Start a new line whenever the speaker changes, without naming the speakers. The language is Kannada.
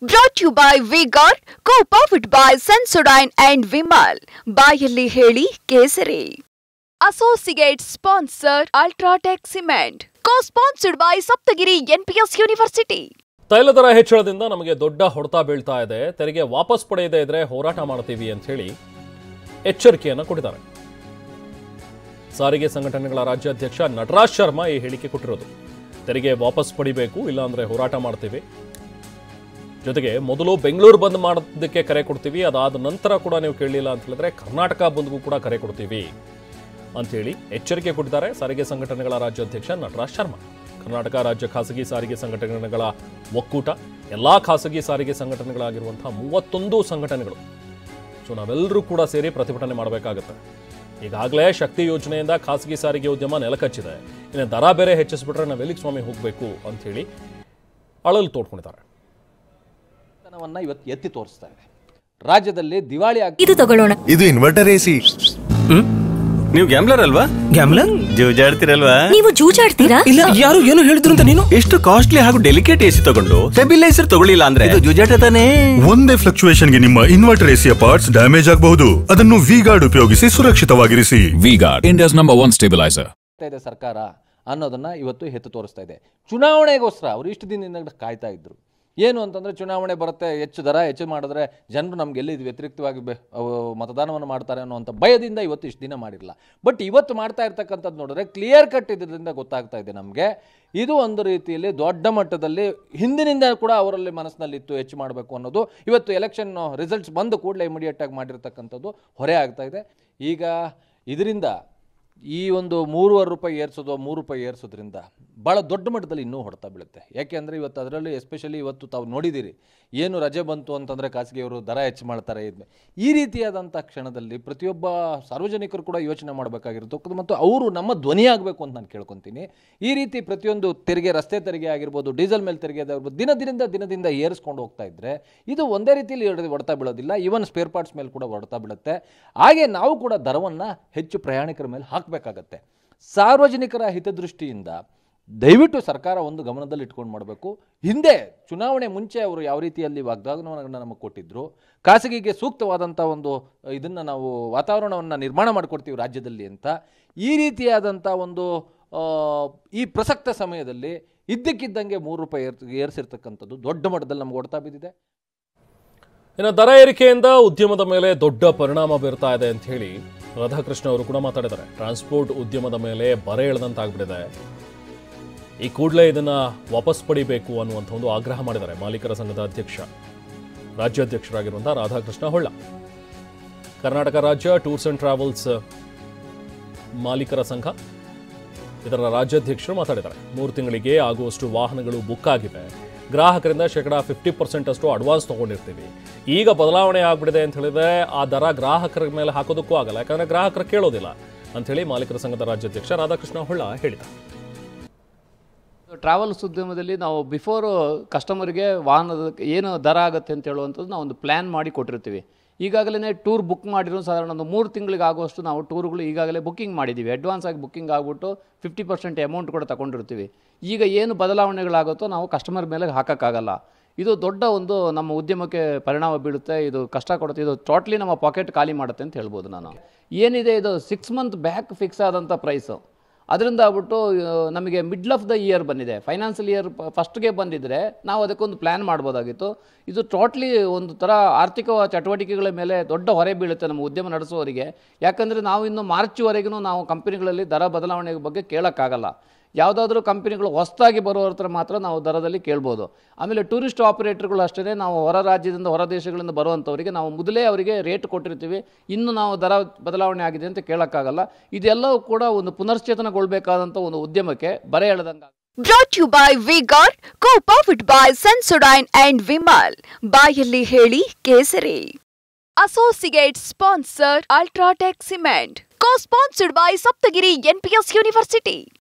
Brought to you by V-Guard, co-powered by Sensodyne and Vimal. ಬಾಯಲ್ಲಿ ಹೇಳಿ ಕೇಸರಿ. Associate sponsor Ultratech Cement. Co-sponsored by Saptagiri NPS University.
ತೈಲ ದರ ಹೆಚ್ಚಳದಿಂದ ನಮಗೆ ದೊಡ್ಡ ಹೊಡೆತ ಬೀಳ್ತಾ ಇದೆ. ತೆರಿಗೆ ವಾಪಸ್ ಪಡೆಯದೇ ಇದ್ರೆ ಹೋರಾಟ ಮಾಡ್ತೀವಿ ಅಂತ ಹೇಳಿ ಎಚ್ಚರಿಕೆಯನ್ನು ಕೊಟ್ಟಿದ್ದಾರೆ. ಸಾರಿಗೆ ಸಂಘಟನೆಗಳ ರಾಜ್ಯಾಧ್ಯಕ್ಷ ನಟರಾಜ್ ಶರ್ಮಾ ಈ ಹೇಳಿಕೆ ಕೊಟ್ಟಿರೋದು. ತೆರಿಗೆ ವಾಪಸ್ ಪಡಿಬೇಕು, ಇಲ್ಲಾಂದ್ರೆ ಹೋರಾಟ ಮಾಡ್ತೀವಿ. ಜೊತೆಗೆ ಮೊದಲು ಬೆಂಗಳೂರು ಬಂದ್ ಮಾಡೋದಕ್ಕೆ ಕರೆ ಕೊಡ್ತೀವಿ, ಅದಾದ ನಂತರ ಕೂಡ ನೀವು ಕೇಳಲಿಲ್ಲ ಅಂತ ಹೇಳಿದ್ರೆ ಕರ್ನಾಟಕ ಬಂದ್ಗೂ ಕೂಡ ಕರೆ ಕೊಡ್ತೀವಿ ಅಂತೇಳಿ ಎಚ್ಚರಿಕೆ ಕೊಟ್ಟಿದ್ದಾರೆ ಸಾರಿಗೆ ಸಂಘಟನೆಗಳ ರಾಜ್ಯಾಧ್ಯಕ್ಷ ನಟರಾಜ್ ಶರ್ಮಾ. ಕರ್ನಾಟಕ ರಾಜ್ಯ ಖಾಸಗಿ ಸಾರಿಗೆ ಸಂಘಟನೆಗಳ ಒಕ್ಕೂಟ, ಎಲ್ಲಾ ಖಾಸಗಿ ಸಾರಿಗೆ ಸಂಘಟನೆಗಳಾಗಿರುವಂತಹ 31 ಸಂಘಟನೆಗಳು. ಸೊ ನಾವೆಲ್ಲರೂ ಕೂಡ ಸೇರಿ ಪ್ರತಿಭಟನೆ ಮಾಡಬೇಕಾಗುತ್ತೆ. ಈಗಾಗಲೇ ಶಕ್ತಿ ಯೋಜನೆಯಿಂದ ಖಾಸಗಿ ಸಾರಿಗೆ ಉದ್ಯಮ ನೆಲಕಚ್ಚಿದೆ. ಇನ್ನು ದರ ಬೇರೆ ಹೆಚ್ಚಿಸ್ಬಿಟ್ರೆ ನಾವೆಲ್ಲಿಗೆ ಸ್ವಾಮಿ ಹೋಗಬೇಕು ಅಂತ ಹೇಳಿ ಅಳಲು ತೋಡ್ಕೊಂಡಿದ್ದಾರೆ.
ಇವತ್ತು ಎತ್ತಿ ತೋರಿಸ್ತಾ ಇದೆ. ರಾಜ್ಯದಲ್ಲಿ ದಿವಾಳಿ
ಇದು ತಗೊಳ್ಳೋಣ.
ಇದು ಇನ್ವರ್ಟರ್ ಎಸಿ.
ನೀವು ಗ್ಯಾಮ್ಲರ್ ಅಲ್ವಾ? ಗ್ಯಾಮ್ಲರ್ ಜೂಜಾಡ್ತಿರಲ್ವಾ?
ನೀವು ಜೂಜಾಡ್ತೀರಾ?
ಇಲ್ಲ, ಯಾರು ಏನು ಹೇಳಿದ್ರು ಅಂತ ನೀನು ಎಷ್ಟು ಕಾಸ್ಟ್ಲಿ ಹಾಗೂ ಡೆಲಿಕೇಟ್ ಎಸಿ ತಗೊಂಡು ಸ್ಟೆಬಿಲೈಸರ್ ತಗೊಳ್ಳಿಲ್ಲ ಅಂದ್ರೆ ಇದು ಜೂಜಾಟ ತಾನೇ.
ಒಂದೇ ಫ್ಲಕ್ಚುಯೇಷನ್ ಗೆ ನಿಮ್ಮ ಇನ್ವರ್ಟರ್ ಎಸಿಯ ಪಾರ್ಟ್ಸ್ ಡ್ಯಾಮೇಜ್ ಆಗಬಹುದು. ಅದನ್ನು ವಿ-ಗಾರ್ಡ್ ಉಪಯೋಗಿಸಿ ಸುರಕ್ಷಿತವಾಗಿರಿಸಿ.
V-Guard, India's number 1 stabiliser.
ಸರ್ಕಾರ ಅನ್ನೋದನ್ನ ಇವತ್ತು ಎತ್ತು ತೋರಿಸ್ತಾ ಇದೆ. ಚುನಾವಣೆಗೋಸ್ಕರ ಅವರು ಇಷ್ಟು ದಿನದಿಂದ ಕಾಯ್ತಾ ಇದ್ರು. ಏನು ಅಂತಂದರೆ ಚುನಾವಣೆ ಬರುತ್ತೆ, ಹೆಚ್ಚು ಮಾಡಿದ್ರೆ ಜನರು ನಮ್ಗೆ ಎಲ್ಲಿ ವ್ಯತಿರಿಕ್ತವಾಗಿ ಮತದಾನವನ್ನು ಮಾಡ್ತಾರೆ ಅನ್ನೋಂಥ ಭಯದಿಂದ ಇವತ್ತು ಇಷ್ಟು ದಿನ ಮಾಡಿರಲ್ಲ. ಬಟ್ ಇವತ್ತು ಮಾಡ್ತಾ ಇರ್ತಕ್ಕಂಥದ್ದು ನೋಡಿದ್ರೆ ಕ್ಲಿಯರ್ ಕಟ್ ಇದರಿಂದ ಗೊತ್ತಾಗ್ತಾ ಇದೆ ನಮಗೆ. ಇದು ಒಂದು ರೀತಿಯಲ್ಲಿ ದೊಡ್ಡ ಮಟ್ಟದಲ್ಲಿ ಹಿಂದಿನಿಂದ ಕೂಡ ಅವರಲ್ಲಿ ಮನಸ್ಸಿನಲ್ಲಿತ್ತು ಹೆಚ್ಚು ಮಾಡಬೇಕು ಅನ್ನೋದು. ಇವತ್ತು ಎಲೆಕ್ಷನ್ ರಿಸಲ್ಟ್ಸ್ ಬಂದು ಕೂಡಲೇ ಇಮಿಡಿಯೇಟಾಗಿ ಮಾಡಿರ್ತಕ್ಕಂಥದ್ದು ಹೊರೆ ಆಗ್ತಾ ಇದೆ. ಈಗ ಇದರಿಂದ ಈ ಒಂದು 3.5 ರೂಪಾಯಿ ಏರಿಸೋದು, 3 ರೂಪಾಯಿ ಏರಿಸೋದ್ರಿಂದ ಭಾಳ ದೊಡ್ಡ ಮಟ್ಟದಲ್ಲಿ ಇನ್ನೂ ಹೊಡೆತ ಬೀಳುತ್ತೆ. ಯಾಕೆಂದರೆ ಇವತ್ತು ಅದರಲ್ಲಿ ಎಸ್ಪೆಷಲಿ ಇವತ್ತು ತಾವು ನೋಡಿದ್ದೀರಿ, ಏನು ರಜೆ ಬಂತು ಅಂತಂದರೆ ಖಾಸಗಿಯವರು ದರ ಹೆಚ್ಚು ಮಾಡ್ತಾರೆ. ಈ ರೀತಿಯಾದಂಥ ಕ್ಷಣದಲ್ಲಿ ಪ್ರತಿಯೊಬ್ಬ ಸಾರ್ವಜನಿಕರು ಕೂಡ ಯೋಚನೆ ಮಾಡಬೇಕಾಗಿರುತ್ತೆ ಮತ್ತು ಅವರು ನಮ್ಮ ಧ್ವನಿ ಆಗಬೇಕು ಅಂತ ನಾನು ಕೇಳ್ಕೊತೀನಿ. ಈ ರೀತಿ ಪ್ರತಿಯೊಂದು ತೆರಿಗೆ, ರಸ್ತೆ ತೆರಿಗೆ ಆಗಿರ್ಬೋದು, ಡೀಸೆಲ್ ಮೇಲೆ ತೆರಿಗೆ ಆಗಿರ್ಬೋದು, ದಿನದಿಂದ ಏರಿಸ್ಕೊಂಡು ಹೋಗ್ತಾ ಇದ್ದರೆ ಇದು ಒಂದೇ ರೀತಿಯಲ್ಲಿ ಹೊಡೆತ ಬೀಳೋದಿಲ್ಲ. ಈವನ್ ಸ್ಪೇರ್ ಪಾರ್ಟ್ಸ್ ಮೇಲೆ ಕೂಡ ಹೊಡೆತ ಬೀಳುತ್ತೆ. ಹಾಗೆ ನಾವು ಕೂಡ ದರವನ್ನು ಹೆಚ್ಚು ಪ್ರಯಾಣಿಕರ ಮೇಲೆ ಹಾಕಬೇಕಾಗತ್ತೆ. ಸಾರ್ವಜನಿಕರ ಹಿತದೃಷ್ಟಿಯಿಂದ ದಯವಿಟ್ಟು ಸರ್ಕಾರ ಒಂದು ಗಮನದಲ್ಲಿ ಇಟ್ಕೊಂಡು ಮಾಡಬೇಕು. ಹಿಂದೆ ಚುನಾವಣೆ ಮುಂಚೆ ಅವರು ಯಾವ ರೀತಿಯಲ್ಲಿ ವಾಗ್ದಾನವನ್ನು ನಮಗೆ ಕೊಟ್ಟಿದ್ರು, ಖಾಸಗಿಗೆ ಸೂಕ್ತವಾದಂಥ ಒಂದು ಇದನ್ನು ನಾವು ವಾತಾವರಣವನ್ನು ನಿರ್ಮಾಣ ಮಾಡಿಕೊಡ್ತೀವಿ ರಾಜ್ಯದಲ್ಲಿ ಅಂತ, ಈ ರೀತಿಯಾದಂಥ ಒಂದು ಈ ಪ್ರಸಕ್ತ ಸಮಯದಲ್ಲಿ ಇದ್ದಕ್ಕಿದ್ದಂಗೆ 3 ರೂಪಾಯಿ ಏರಿಸಿರ್ತಕ್ಕಂಥದ್ದು ದೊಡ್ಡ ಮಟ್ಟದಲ್ಲಿ ನಮ್ಗೆ ಹೊಡೆತ ಬಿದ್ದಿದೆ.
ಇನ್ನು ದರ ಏರಿಕೆಯಿಂದ ಉದ್ಯಮದ ಮೇಲೆ ದೊಡ್ಡ ಪರಿಣಾಮ ಬೀರ್ತಾ ಇದೆ ಅಂತ ಹೇಳಿ ರಾಧಾಕೃಷ್ಣ ಅವರು ಕೂಡ ಮಾತಾಡಿದ್ದಾರೆ. ಟ್ರಾನ್ಸ್ಪೋರ್ಟ್ ಉದ್ಯಮದ ಮೇಲೆ ಬರೆ ಎಳೆದಂತಾಗ್ಬಿಟ್ಟಿದೆ. ಈ ಕೂಡಲೇ ಇದನ್ನ ವಾಪಸ್ ಪಡಿಬೇಕು ಅನ್ನುವಂಥ ಒಂದು ಆಗ್ರಹ ಮಾಡಿದ್ದಾರೆ ಮಾಲೀಕರ ಸಂಘದ ರಾಜ್ಯಾಧ್ಯಕ್ಷರಾಗಿರುವಂತಹ ರಾಧಾಕೃಷ್ಣ ಹೊಳ್ಳ. ಕರ್ನಾಟಕ ರಾಜ್ಯ ಟೂರ್ಸ್ ಅಂಡ್ ಟ್ರಾವೆಲ್ಸ್ ಮಾಲೀಕರ ಸಂಘ ಇದರ ರಾಜ್ಯಾಧ್ಯಕ್ಷರು ಮಾತಾಡಿದ್ದಾರೆ. 3 ತಿಂಗಳಿಗೆ ಆಗುವಷ್ಟು ವಾಹನಗಳು ಬುಕ್ ಆಗಿವೆ. ಗ್ರಾಹಕರಿಂದ ಶೇಕಡಾ 50% ಅಷ್ಟು ಅಡ್ವಾನ್ಸ್ ತಗೊಂಡಿರ್ತೀವಿ. ಈಗ ಬದಲಾವಣೆ ಆಗ್ಬಿಟ್ಟಿದೆ ಅಂತ ಹೇಳಿದ್ರೆ ಆ ದರ ಗ್ರಾಹಕರ ಮೇಲೆ ಹಾಕೋದಕ್ಕೂ ಆಗಲ್ಲ, ಯಾಕಂದ್ರೆ ಗ್ರಾಹಕರು ಕೇಳೋದಿಲ್ಲ ಅಂತ ಹೇಳಿ ಮಾಲೀಕರ ಸಂಘದ ರಾಜ್ಯಾಧ್ಯಕ್ಷ ರಾಧಾಕೃಷ್ಣ ಹೊಳ್ಳ ಹೇಳಿದ್ದಾರೆ.
ಟ್ರಾವೆಲ್ಸ್ ಉದ್ಯಮದಲ್ಲಿ ನಾವು ಬಿಫೋರ್ ಕಸ್ಟಮರ್ಗೆ ವಾಹನದ ಏನು ದರ ಆಗುತ್ತೆ ಅಂತ ಹೇಳುವಂಥದ್ದು ನಾವು ಒಂದು ಪ್ಲ್ಯಾನ್ ಮಾಡಿ ಕೊಟ್ಟಿರ್ತೀವಿ. ಈಗಾಗಲೇ ಟೂರ್ ಬುಕ್ ಮಾಡಿರೋ ಸಾಧಾರಣ ಒಂದು 3 ತಿಂಗಳಿಗೆ ಆಗುವಷ್ಟು ನಾವು ಟೂರ್ಗಳು ಈಗಾಗಲೇ ಬುಕ್ಕಿಂಗ್ ಮಾಡಿದ್ದೀವಿ. ಅಡ್ವಾನ್ಸ್ ಆಗಿ ಬುಕ್ಕಿಂಗ್ ಆಗಿಬಿಟ್ಟು 50% ಅಮೌಂಟ್ ಕೂಡ ತಗೊಂಡಿರ್ತೀವಿ. ಈಗ ಏನು ಬದಲಾವಣೆಗಳಾಗುತ್ತೋ ನಾವು ಕಸ್ಟಮರ್ ಮೇಲೆ ಹಾಕೋಕ್ಕಾಗಲ್ಲ. ಇದು ದೊಡ್ಡ ಒಂದು ನಮ್ಮ ಉದ್ಯಮಕ್ಕೆ ಪರಿಣಾಮ ಬೀಳುತ್ತೆ. ಇದು ಕಷ್ಟ ಕೊಡುತ್ತೆ. ಇದು ಟೋಟ್ಲಿ ನಮ್ಮ ಪಾಕೆಟ್ ಖಾಲಿ ಮಾಡುತ್ತೆ ಅಂತ ಹೇಳ್ಬೋದು. ನಾನು ಏನಿದೆ ಇದು 6 ಮಂತ್ ಬ್ಯಾಕ್ ಫಿಕ್ಸ್ ಆದಂಥ ಪ್ರೈಸು. ಅದರಿಂದ ಆಗ್ಬಿಟ್ಟು ನಮಗೆ ಮಿಡ್ಲ್ ಆಫ್ ದ ಇಯರ್ ಬಂದಿದೆ. ಫೈನಾನ್ಷಿಯಲ್ ಇಯರ್ ಫಸ್ಟ್ಗೆ ಬಂದಿದ್ದರೆ ನಾವು ಅದಕ್ಕೊಂದು ಪ್ಲ್ಯಾನ್ ಮಾಡ್ಬೋದಾಗಿತ್ತು. ಇದು ಟೋಟ್ಲಿ ಒಂದು ಥರ ಆರ್ಥಿಕ ಚಟುವಟಿಕೆಗಳ ಮೇಲೆ ದೊಡ್ಡ ಹೊರೆ ಬೀಳುತ್ತೆ ನಮ್ಮ ಉದ್ಯಮ ನಡೆಸುವವರಿಗೆ. ಯಾಕಂದರೆ ನಾವು ಇನ್ನು ಮಾರ್ಚ್ವರೆಗೂ ನಾವು ಕಂಪನಿಗಳಲ್ಲಿ ದರ ಬದಲಾವಣೆ ಬಗ್ಗೆ ಕೇಳೋಕ್ಕಾಗಲ್ಲ. ಯಾವುದಾದ್ರೂ ಕಂಪನಿಗಳು ಹೊಸದಾಗಿ ಬರೋರ ಹತ್ರ ಮಾತ್ರ ನಾವು ದರದಲ್ಲಿ ಕೇಳ್ಬೋದು. ಆಮೇಲೆ ಟೂರಿಸ್ಟ್ ಆಪರೇಟರ್ಗಳು ಅಷ್ಟೇ, ನಾವು ಹೊರ ರಾಜ್ಯದಿಂದ ಹೊರ ದೇಶಗಳಿಂದ ಬರುವಂಥವರಿಗೆ ನಾವು ಮೊದಲೇ ಅವರಿಗೆ ರೇಟ್ ಕೊಟ್ಟಿರ್ತೀವಿ. ಇನ್ನು ನಾವು ದರ ಬದಲಾವಣೆ ಆಗಿದೆ ಅಂತ ಕೇಳೋಕ್ಕಾಗಲ್ಲ. ಇದೆಲ್ಲವೂ ಕೂಡ ಒಂದು ಪುನಶ್ಚೇತನಗೊಳ್ಳಬೇಕಾದಂಥ ಒಂದು ಉದ್ಯಮಕ್ಕೆ ಬರೆ ಎಳೆದಂಗೆ.
Brought to you by V-Guard, co-powered by Sensodyne and Vimal. ಬಾಯಲ್ಲಿ ಹೇಳಿ ಕೇಸರಿ. Associate sponsor Ultratech Cement. Co-sponsored by Saptagiri NPS University.